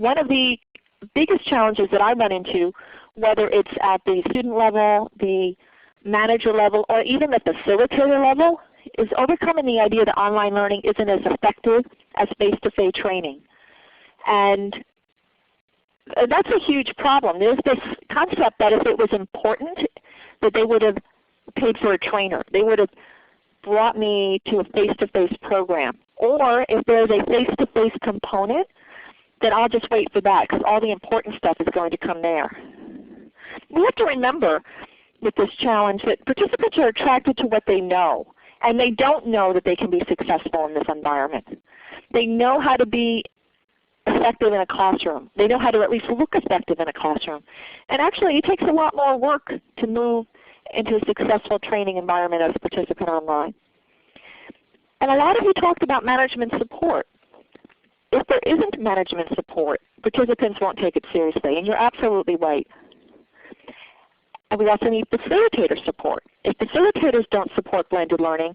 one of the biggest challenges that I run into, whether it's at the student level, the manager level, or even the facilitator level, is overcoming the idea that online learning isn't as effective as face-to-face training. And that's a huge problem. There's this concept that if it was important, that they would have paid for a trainer. They would have brought me to a face-to-face program. Or if there's a face-to-face component, then I'll just wait for that because all the important stuff is going to come there. We have to remember with this challenge that participants are attracted to what they know, and they don't know that they can be successful in this environment. They know how to be effective in a classroom. They know how to at least look effective in a classroom. And actually it takes a lot more work to move into a successful training environment as a participant online. And a lot of you talked about management support. If there isn't management support, participants won't take it seriously, and you're absolutely right. And we also need facilitator support. If facilitators don't support blended learning,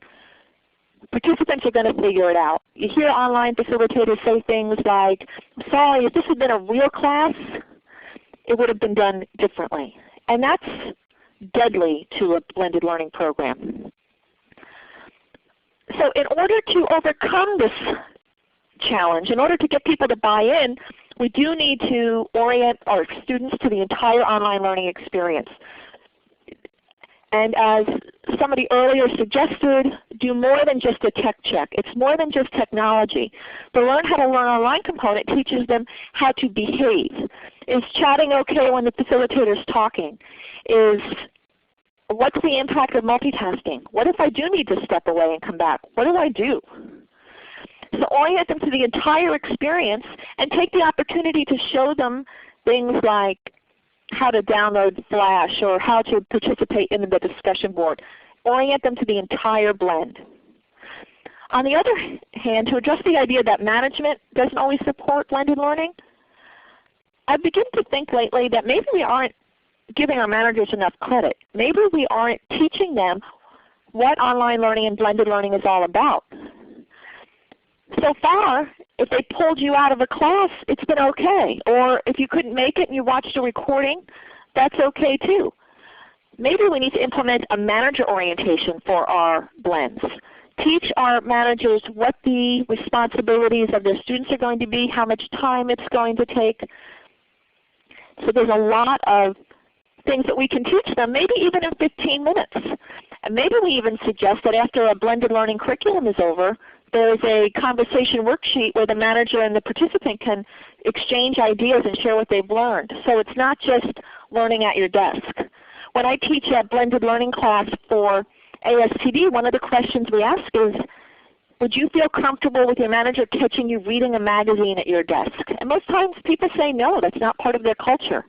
participants are going to figure it out. You hear online facilitators say things like, sorry, if this had been a real class, it would have been done differently. And that's deadly to a blended learning program. So in order to overcome this challenge, in order to get people to buy in, we do need to orient our students to the entire online learning experience. And as somebody earlier suggested, do more than just a tech check. It's more than just technology. The Learn How to Learn Online component teaches them how to behave. Is chatting okay when the facilitator is talking? What's the impact of multitasking? What if I do need to step away and come back? What do I do? So orient them to the entire experience and take the opportunity to show them things like how to download Flash or how to participate in the discussion board. Orient them to the entire blend. On the other hand, to address the idea that management doesn't always support blended learning, I begin to think lately that maybe we aren't giving our managers enough credit. Maybe we aren't teaching them what online learning and blended learning is all about. So far, if they pulled you out of a class, it's been okay. Or if you couldn't make it and you watched a recording, that's okay too. Maybe we need to implement a manager orientation for our blends. Teach our managers what the responsibilities of their students are going to be, how much time it's going to take. So there's a lot of things that we can teach them, maybe even in 15 minutes. And maybe we even suggest that after a blended learning curriculum is over, there's a conversation worksheet where the manager and the participant can exchange ideas and share what they've learned. So it's not just learning at your desk. When I teach a blended learning class for ASTD, one of the questions we ask is, would you feel comfortable with your manager catching you reading a magazine at your desk? And most times people say no, that's not part of their culture.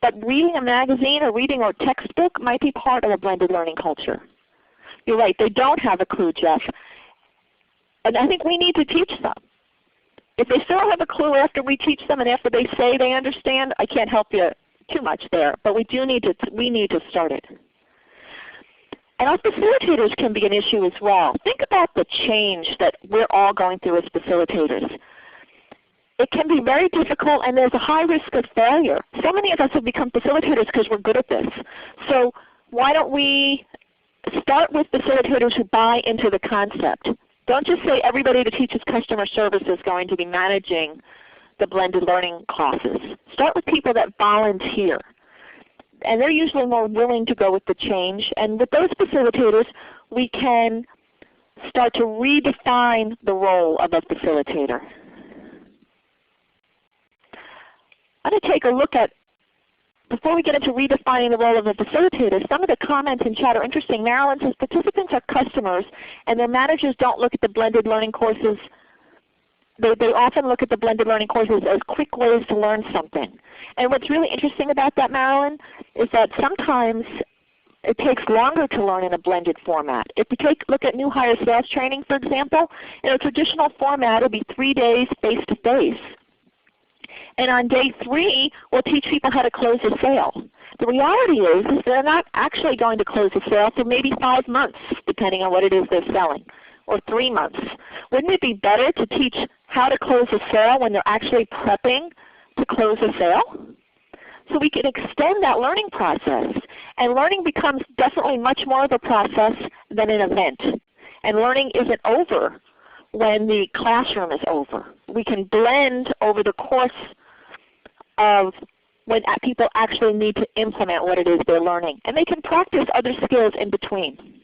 But reading a magazine or reading a textbook might be part of a blended learning culture. You're right, they don't have a clue, Jeff. And I think we need to teach them. If they still have a clue after we teach them and after they say they understand, I can't help you too much there. But we need to start it. And our facilitators can be an issue as well. Think about the change that we're all going through as facilitators. It can be very difficult and there's a high risk of failure. So many of us have become facilitators because we're good at this. So why don't we start with facilitators who buy into the concept? Don't just say everybody that teaches customer service is going to be managing the blended learning classes. Start with people that volunteer. And they're usually more willing to go with the change. And with those facilitators, we can start to redefine the role of a facilitator. I'm going to take a look at, before we get into redefining the role of a facilitator, some of the comments in chat are interesting. Marilyn says participants are customers and their managers don't look at the blended learning courses. They often look at the blended learning courses as quick ways to learn something. And what's really interesting about that, Marilyn, is that sometimes it takes longer to learn in a blended format. If we look at new hire sales training, for example, in a traditional format it would be 3 days face-to-face. And on day 3, we'll teach people how to close a sale. The reality is they're not actually going to close a sale for maybe 5 months, depending on what it is they're selling, or 3 months. Wouldn't it be better to teach how to close a sale when they're actually prepping to close a sale. So we can extend that learning process. And learning becomes definitely much more of a process than an event. And learning isn't over when the classroom is over. We can blend over the course of when people actually need to implement what it is they're learning. And they can practice other skills in between.